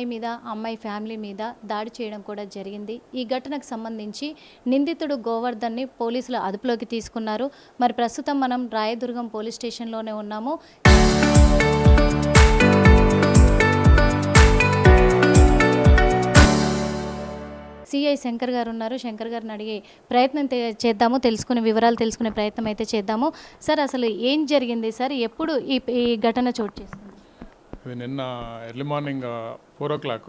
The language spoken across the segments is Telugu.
అమ్మాయి మీద అమ్మాయి ఫ్యామిలీ మీద దాడి చేయడం కూడా జరిగింది. ఈ ఘటనకు సంబంధించి నిందితుడు గోవర్ధన్ని పోలీసులు అదుపులోకి తీసుకున్నారు. మరి ప్రస్తుతం మనం రాయదుర్గం పోలీస్ స్టేషన్లోనే ఉన్నాము. సిఐ శంకర్ గారు ఉన్నారు. శంకర్ గారిని అడిగే ప్రయత్నం చేద్దాము, వివరాలు తెలుసుకునే ప్రయత్నం అయితే చేద్దాము. సార్, అసలు ఏం జరిగింది సార్? ఎప్పుడు ఈ ఘటన చోటు చేసుకుంది? ఇది నిన్న ఎర్లీ మార్నింగ్ 4 o'clock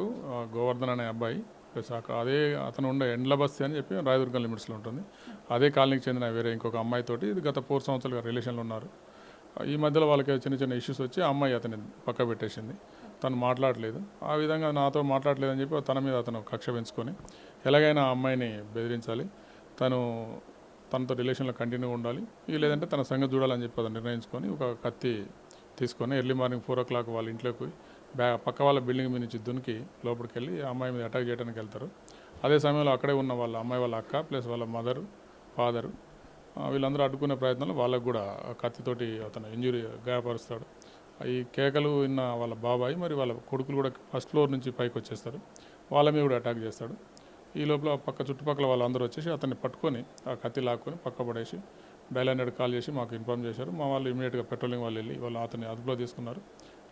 గోవర్ధన్ అనే అబ్బాయి ప్లస్ అదే అతను ఉండే ఎండ్ల బస్తీ అని చెప్పి రాయదుర్గం లిమిట్స్లో ఉంటుంది. అదే కాలనీకి చెందిన వేరే ఇంకొక అమ్మాయితోటి ఇది గత 4 సంవత్సరాలుగా రిలేషన్లో ఉన్నారు. ఈ మధ్యలో వాళ్ళకి చిన్న చిన్న ఇష్యూస్ వచ్చి ఆ అమ్మాయి అతన్ని పక్క పెట్టేసింది. తను మాట్లాడలేదు. ఆ విధంగా నాతో మాట్లాడలేదని చెప్పి తన మీద అతను కక్ష పెంచుకొని ఎలాగైనా ఆ అమ్మాయిని బెదిరించాలి, తనతో రిలేషన్లో కంటిన్యూ ఉండాలి, లేదంటే తన సంగతి చూడాలని చెప్పి అతను నిర్ణయించుకొని ఒక కత్తి తీసుకొని ఎర్లీ మార్నింగ్ 4 o'clock వాళ్ళ ఇంట్లోకి పక్క వాళ్ళ బిల్డింగ్ మీద నుంచి దునికి లోపలికి వెళ్ళి ఆ అమ్మాయి మీద అటాక్ చేయడానికి వెళ్తారు. అదే సమయంలో అక్కడే ఉన్న వాళ్ళ అమ్మాయి వాళ్ళ అక్క ప్లస్ వాళ్ళ మదరు ఫాదరు వీళ్ళందరూ అడ్డుకునే ప్రయత్నంలో వాళ్ళకు కూడా కత్తితోటి అతను ఇంజురీ గాయపరుస్తాడు. ఈ కేకలు విన్న వాళ్ళ బాబాయ్ మరి వాళ్ళ కొడుకులు కూడా ఫస్ట్ ఫ్లోర్ నుంచి పైకి వచ్చేస్తారు. వాళ్ళ మీద కూడా అటాక్ చేస్తాడు. ఈ లోపల చుట్టుపక్కల వాళ్ళందరూ వచ్చేసి అతన్ని పట్టుకొని ఆ కత్తి లాక్కొని పక్క పడేసి డైల్ 100 కాల్ చేసి మాకు ఇన్ఫార్మ్ చేశారు. మా వాళ్ళు ఇమీడియట్గా పెట్రోలింగ్ వాళ్ళు వెళ్ళి వాళ్ళు అతన్ని అదుపులో తీసుకున్నారు.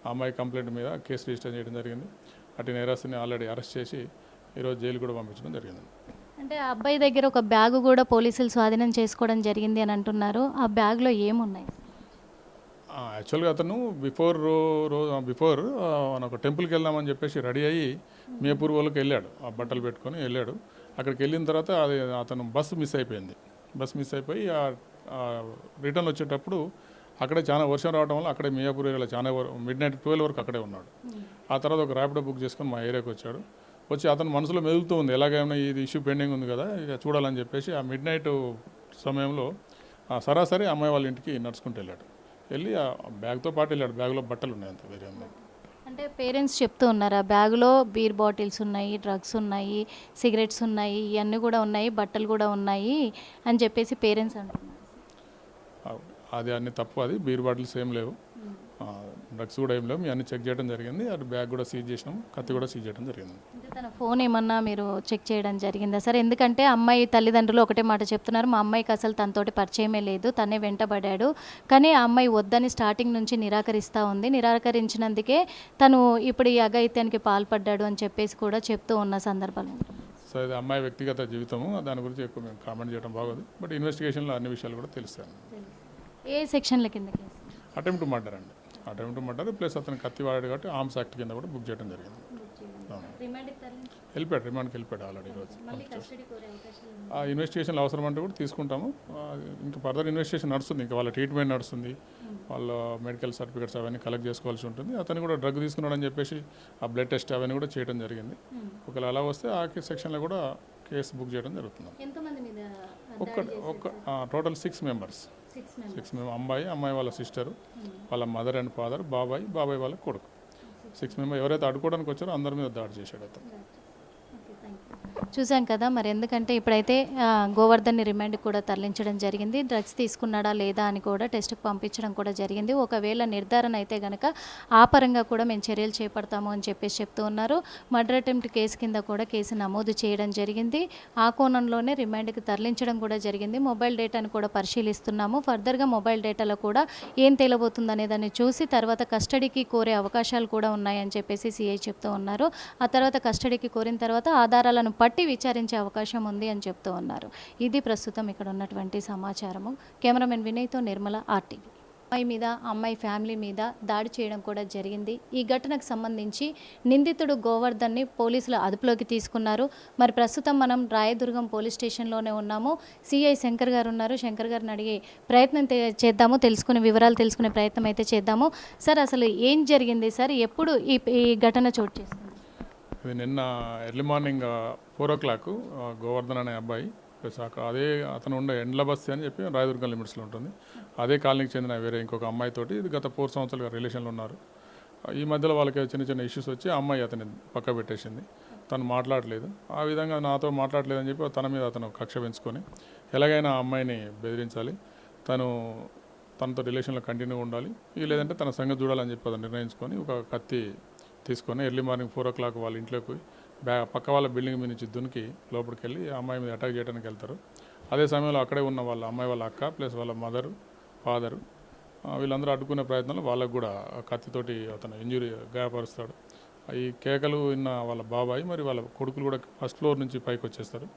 ఆ అమ్మాయి కంప్లైంట్ మీద కేసు రిజిస్టర్ చేయడం జరిగింది. అటు నేరస్తుని ఆల్రెడీ అరెస్ట్ చేసి ఈరోజు జైలు కూడా పంపించడం జరిగింది. అంటే ఆ అబ్బాయి దగ్గర ఒక బ్యాగు కూడా పోలీసులు స్వాధీనం చేసుకోవడం జరిగింది అని అంటున్నారు. ఆ బ్యాగ్లో ఏమున్నాయి? యాక్చువల్గా అతను బిఫోర్ మన ఒక టెంపుల్కి వెళ్దామని చెప్పేసి రెడీ అయ్యి మేపూర్ వాళ్ళకి వెళ్ళాడు. ఆ బట్టలు పెట్టుకొని వెళ్ళాడు. అక్కడికి వెళ్ళిన తర్వాత అతను బస్సు మిస్ అయిపోయింది. బస్సు మిస్ అయిపోయి రిటర్న్ వచ్చేటప్పుడు అక్కడే చాలా వర్షం రావడం వల్ల అక్కడే మియాపూర్ ఏరియాలో చాలా midnight 12 వరకు అక్కడే ఉన్నాడు. ఆ తర్వాత ఒక ర్యాపిడో బుక్ చేసుకొని మా ఏరియాకి వచ్చి అతను మనసులో మెదులుతూ ఉంది, ఎలాగైనా ఇది ఇష్యూ పెండింగ్ ఉంది కదా ఇక చూడాలని చెప్పేసి ఆ midnight సమయంలో సరాసరి అమ్మాయి వాళ్ళ ఇంటికి నడుచుకుంటూ వెళ్ళి ఆ బ్యాగ్తో పాటు వెళ్ళాడు. బ్యాగ్లో బట్టలు ఉన్నాయి, అంత వేరే ఉన్నాయి. అంటే పేరెంట్స్ చెప్తూ ఉన్నారు ఆ బ్యాగులో బీర్ బాటిల్స్ ఉన్నాయి, డ్రగ్స్ ఉన్నాయి, సిగరెట్స్ ఉన్నాయి, ఇవన్నీ కూడా ఉన్నాయి, బట్టలు కూడా ఉన్నాయి అని చెప్పేసి పేరెంట్స్ అంటున్నారు. అది అన్ని తప్పు. అది బీర్ బాటిల్స్ ఏం లేవు, డ్రగ్స్ కూడా ఏం లేవు. మీ అన్ని చెక్ చేయడం జరిగింది. అది బ్యాగ్ కూడా సీజ్ చేసినాం, కత్తి కూడా సీజ్ చేయడం జరిగింది. అంటే తన ఫోన్ ఏమన్నా మీరు చెక్ చేయడం జరిగిందా సార్? ఎందుకంటే అమ్మాయి తల్లిదండ్రులు ఒకటే మాట చెప్తున్నారు, మా అమ్మాయికి అసలు తనతోటి పరిచయమే లేదు, తనే వెంటబడ్డాడు, కానీ ఆ అమ్మాయి వద్దని స్టార్టింగ్ నుంచి నిరాకరిస్తూ ఉంది, నిరాకరించినందుకే తను ఇప్పుడు ఈ అఘాయిత్యానికి పాల్పడ్డాడు అని చెప్పేసి కూడా చెప్తూ ఉన్న సందర్భాలు. సో ఇది అమ్మాయి వ్యక్తిగత జీవితము, దాని గురించి ఎక్కువ మేము కామెంట్ చేయడం బాగోదు. బట్ ఇన్వెస్టిగేషన్లో అన్ని విషయాలు కూడా తెలుస్తాను. ఏ సెక్షన్ల కింద కేసు? అటెంప్ట్ మర్డర్ అండి. అటెంప్ట్ మర్డర్ ప్లస్ అతను కత్తి వాడాడు కాబట్టి ఆర్మ్స్ యాక్ట్ కింద కూడా బుక్ చేయడం జరిగింది. రిమాండ్కి వెళ్ళిపోయాడు ఆల్రెడీ. ఈరోజు ఆ ఇన్వెస్టిగేషన్లు అవసరం అంటే కూడా తీసుకుంటాము. ఇంకా ఫర్దర్ ఇన్వెస్టిగేషన్ నడుస్తుంది, ఇంకా వాళ్ళ ట్రీట్మెంట్ నడుస్తుంది, వాళ్ళ మెడికల్ సర్టిఫికేట్స్ అవన్నీ కలెక్ట్ చేసుకోవాల్సి ఉంటుంది. అతను కూడా డ్రగ్ తీసుకున్నాడని చెప్పేసి ఆ బ్లడ్ టెస్ట్ అవన్నీ కూడా చేయడం జరిగింది. ఒకవేళ అలా వస్తే ఆ సెక్షన్లో కూడా కేసు బుక్ చేయడం జరుగుతుంది. Total 6 members. 6 అమ్మాయి వాళ్ళ సిస్టరు, వాళ్ళ మదర్ అండ్ ఫాదర్, బాబాయ్ వాళ్ళ కొడుకు. 6 members ఎవరైతే అడుకోవడానికి వచ్చారో అందరి మీద దాడి చేశాడు అతను. చూసాం కదా, మరి ఎందుకంటే ఇప్పుడైతే గోవర్ధన్ని రిమాండ్కి కూడా తరలించడం జరిగింది. డ్రగ్స్ తీసుకున్నాడా లేదా అని కూడా టెస్ట్కి పంపించడం కూడా జరిగింది. ఒకవేళ నిర్ధారణ అయితే కనుక ఆ పరంగా కూడా మేము చర్యలు చేపడతాము అని చెప్పేసి చెప్తూ ఉన్నారు. మర్డర్ అటెంప్ట్ కేసు కింద కూడా కేసు నమోదు చేయడం జరిగింది. ఆ కోణంలోనే రిమాండ్కి తరలించడం కూడా జరిగింది. మొబైల్ డేటాను కూడా పరిశీలిస్తున్నాము. ఫర్దర్గా మొబైల్ డేటాలో కూడా ఏం తేలబోతుంది అనేదాన్ని చూసి తర్వాత కస్టడీకి కోరే అవకాశాలు కూడా ఉన్నాయని చెప్పేసి సిఐ చెప్తూ ఉన్నారు. ఆ తర్వాత కస్టడీకి కోరిన తర్వాత ఆధారాలను పట్టి విచారించే అవకాశం ఉంది అని చెప్తూ ఉన్నారు. ఇది ప్రస్తుతం ఇక్కడ ఉన్నటువంటి సమాచారము. కెమెరామెన్ వినయ్తో నిర్మల, RTV. అమ్మాయి మీద అమ్మాయి ఫ్యామిలీ మీద దాడి చేయడం కూడా జరిగింది. ఈ ఘటనకు సంబంధించి నిందితుడు గోవర్ధన్ని పోలీసులు అదుపులోకి తీసుకున్నారు. మరి ప్రస్తుతం మనం రాయదుర్గం పోలీస్ స్టేషన్లోనే ఉన్నాము. సిఐ శంకర్ గారు ఉన్నారు. శంకర్ గారిని అడిగే ప్రయత్నం చేద్దాము, వివరాలు తెలుసుకునే ప్రయత్నం అయితే చేద్దాము. సార్, అసలు ఏం జరిగింది సార్? ఎప్పుడు ఈ ఘటన చోటు చేసుకుంది? ఇది నిన్న ఎర్లీ మార్నింగ్ 4 o'clock గోవర్ధన్ అనే అబ్బాయి ప్లస్ అదే అతను ఉండే ఎండ్ల బస్తీ అని చెప్పి రాయదుర్గం లిమిట్స్లో ఉంటుంది. అదే కాలనీకి చెందిన వేరే ఇంకొక అమ్మాయితోటి ఇది గత 4 సంవత్సరాలుగా రిలేషన్లో ఉన్నారు. ఈ మధ్యలో వాళ్ళకి చిన్న చిన్న ఇష్యూస్ వచ్చి ఆ అమ్మాయి అతన్ని పక్క పెట్టేసింది. తను మాట్లాడలేదు. ఆ విధంగా నాతో మాట్లాడలేదని చెప్పి తన మీద అతను కక్ష పెంచుకొని ఎలాగైనా ఆ అమ్మాయిని బెదిరించాలి, తనతో రిలేషన్లో కంటిన్యూ ఉండాలి, లేదంటే తన సంగతి చూడాలని చెప్పి అతను నిర్ణయించుకొని ఒక కత్తి తీసుకొని ఎర్లీ మార్నింగ్ 4 o'clock వాళ్ళ ఇంట్లోకి పక్క వాళ్ళ బిల్డింగ్ మీద నుంచి దునికి లోపలికి వెళ్ళి ఆ అమ్మాయి మీద అటాక్ చేయడానికి వెళ్తారు. అదే సమయంలో అక్కడే ఉన్న వాళ్ళ అమ్మాయి వాళ్ళ అక్క ప్లస్ వాళ్ళ మదరు ఫాదరు వీళ్ళందరూ అడ్డుకునే ప్రయత్నంలో వాళ్ళకు కూడా కత్తితోటి అతను ఇంజురీ గాయపరుస్తాడు. ఈ కేకలు విన్న వాళ్ళ బాబాయ్ మరి వాళ్ళ కొడుకులు కూడా ఫస్ట్ ఫ్లోర్ నుంచి పైకి వచ్చేస్తారు.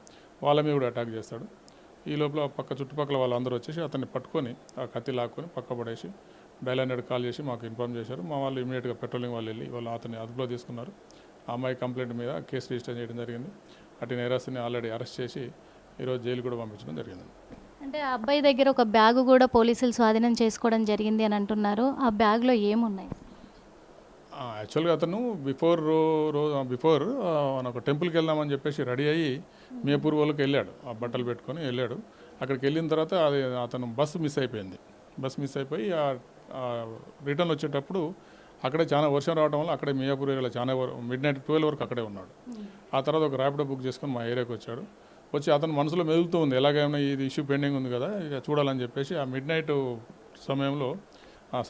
వాళ్ళ మీద కూడా అటాక్ చేస్తాడు. ఈ లోపల చుట్టుపక్కల వాళ్ళందరూ వచ్చేసి అతన్ని పట్టుకొని ఆ కత్తి లాక్కొని పక్క పడేసి డయల్ 100 కాల్ చేసి మాకు ఇన్ఫార్మ్ చేశారు. మా వాళ్ళు ఇమీడియట్గా పెట్రోలింగ్ వాళ్ళు వెళ్ళి వాళ్ళు అతన్ని అదుపులో తీసుకున్నారు. ఆ అమ్మాయి కంప్లైంట్ మీద కేసు రిజిస్టర్ చేయడం జరిగింది. అటు నేరస్తుని ఆల్రెడీ అరెస్ట్ చేసి ఈరోజు జైలు కూడా పంపించడం జరిగింది. అంటే ఆ అబ్బాయి దగ్గర ఒక బ్యాగు కూడా పోలీసులు స్వాధీనం చేసుకోవడం జరిగింది అని అంటున్నారు. ఆ బ్యాగ్లో ఏమున్నాయి? యాక్చువల్గా అతను బిఫోర్ మన ఒక టెంపుల్కి వెళ్దామని చెప్పేసి రెడీ అయ్యి మేపూర్ వాళ్ళకి వెళ్ళాడు. ఆ బట్టలు పెట్టుకొని వెళ్ళాడు. అక్కడికి వెళ్ళిన తర్వాత అతను బస్సు మిస్ అయిపోయింది. బస్సు మిస్ అయిపోయి రిటర్న్ వచ్చేటప్పుడు అక్కడే చాలా వర్షం రావడం వల్ల అక్కడే మియాపూర్ ఏరియాలో చాలా midnight 12 వరకు అక్కడే ఉన్నాడు. ఆ తర్వాత ఒక ర్యాపిడో బుక్ చేసుకొని మా ఏరియాకి వచ్చాడు. వచ్చి అతను మనసులో మెదులుతూ ఉంది, ఎలాగైనా ఇది ఇష్యూ పెండింగ్ ఉంది కదా ఇక చూడాలని చెప్పేసి ఆ midnight సమయంలో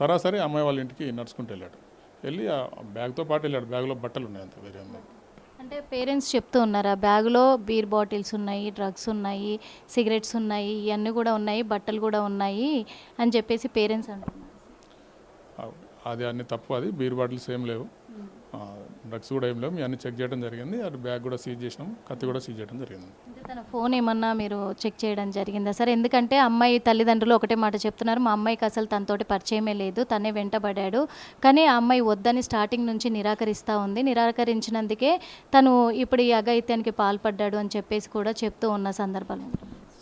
సరాసరి అమ్మాయి వాళ్ళ ఇంటికి నడుచుకుంటూ వెళ్ళాడు. వెళ్ళి ఆ బ్యాగ్తో పాటు వెళ్ళాడు. బ్యాగ్లో బట్టలు ఉన్నాయి, అంత వేరే ఉన్నాయి. అంటే పేరెంట్స్ చెప్తూ ఉన్నారు ఆ బ్యాగులో బీర్ బాటిల్స్ ఉన్నాయి, డ్రగ్స్ ఉన్నాయి, సిగరెట్స్ ఉన్నాయి, ఇవన్నీ కూడా ఉన్నాయి, బట్టలు కూడా ఉన్నాయి అని చెప్పేసి పేరెంట్స్ అంటున్నారు. అది అన్ని తప్పు. అది బీర్ బాటిల్స్ ఏం లేవు, డ్రగ్స్ కూడా ఏం లేవు. మీ అన్ని చెక్ చేయడం జరిగింది. అది బ్యాగ్ కూడా సీజ్ చేసినాం, కత్తి కూడా సీజ్ చేయడం జరిగింది. అంటే తన ఫోన్ ఏమన్నా మీరు చెక్ చేయడం జరిగిందా సార్? ఎందుకంటే అమ్మాయి తల్లిదండ్రులు ఒకటే మాట చెప్తున్నారు, మా అమ్మాయికి అసలు తనతోటి పరిచయమే లేదు, తనే వెంటబడ్డాడు. కానీ ఆ అమ్మాయి వద్దని స్టార్టింగ్ నుంచి నిరాకరిస్తూ ఉంది. నిరాకరించినందుకే తను ఇప్పుడు ఈ అఘాయిత్యానికి పాల్పడ్డాడు అని చెప్పేసి కూడా చెప్తూ ఉన్న సందర్భాలు.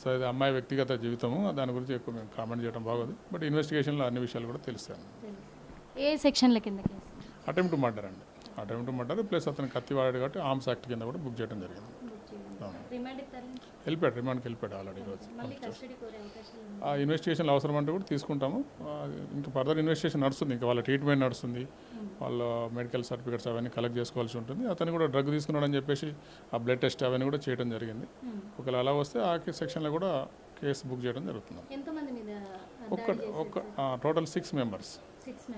సో ఇది అమ్మాయి వ్యక్తిగత జీవితము, దాని గురించి ఎక్కువ మేము కామెంట్ చేయడం బాగోదు. బట్ ఇన్వెస్టిగేషన్లో అన్ని విషయాలు కూడా తెలుస్తాయి. ఏ సెక్షన్ల కింద కేసు? అటెంప్ట్ మర్డర్ అండి. అటెంప్ట్ మర్డర్ ప్లస్ అతను కత్తి వాడాడు కాబట్టి ఆర్మ్స్ యాక్ట్ కింద కూడా బుక్ చేయడం జరిగింది. వెళ్ళిపోయాడు, రిమాండ్కి వెళ్ళిపోయాడు ఆల్రెడీ. ఈరోజు ఆ ఇన్వెస్టిగేషన్లు అవసరం అంటే కూడా తీసుకుంటాము. ఇంకా ఫర్దర్ ఇన్వెస్టిగేషన్ నడుస్తుంది, ఇంకా వాళ్ళ ట్రీట్మెంట్ నడుస్తుంది, వాళ్ళ మెడికల్ సర్టిఫికేట్స్ అవన్నీ కలెక్ట్ చేసుకోవాల్సి ఉంటుంది. అతను కూడా డ్రగ్ తీసుకున్నాడని చెప్పేసి ఆ బ్లడ్ టెస్ట్ అవన్నీ కూడా చేయడం జరిగింది. ఒకవేళ అలా వస్తే ఆ సెక్షన్లో కూడా కేసు బుక్ చేయడం జరుగుతుంది. Total 6 members.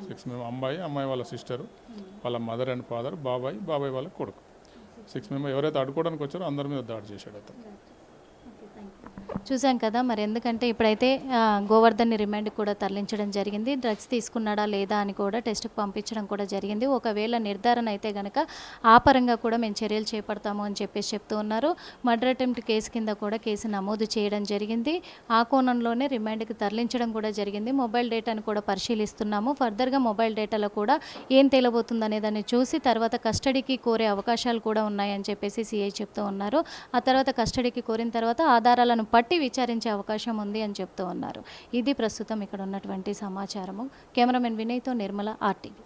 6 అమ్మాయి వాళ్ళ సిస్టరు, వాళ్ళ మదర్ అండ్ ఫాదర్, బాబాయ్ వాళ్ళ కొడుకు. 6 members ఎవరైతే అడుకోవడానికి వచ్చారో అందరి మీద దాడి చేశాడు అతను. చూసాం కదా, మరి ఎందుకంటే ఇప్పుడైతే గోవర్ధన్ని రిమాండ్ కూడా తరలించడం జరిగింది. డ్రగ్స్ తీసుకున్నాడా లేదా అని కూడా టెస్ట్కి పంపించడం కూడా జరిగింది. ఒకవేళ నిర్ధారణ అయితే కనుక ఆ పరంగా కూడా మేము చర్యలు చేపడతాము అని చెప్పేసి చెప్తూ ఉన్నారు. మర్డర్ అటెంప్ట్ కేసు కింద కూడా కేసు నమోదు చేయడం జరిగింది. ఆ కోణంలోనే రిమాండ్కి తరలించడం కూడా జరిగింది. మొబైల్ డేటాను కూడా పరిశీలిస్తున్నాము. ఫర్దర్గా మొబైల్ డేటాలో కూడా ఏం తేలబోతుంది అనేదాన్ని చూసి తర్వాత కస్టడీకి కోరే అవకాశాలు కూడా ఉన్నాయని చెప్పేసి సిఐ చెప్తూ ఉన్నారు. ఆ తర్వాత కస్టడీకి కోరిన తర్వాత ఆధారాలను పట్టి విచారించే అవకాశం ఉంది అని చెప్తూ ఉన్నారు. ఇది ప్రస్తుతం ఇక్కడ ఉన్నటువంటి సమాచారము. కెమెరామెన్ వినయ్తో నిర్మల, RTV.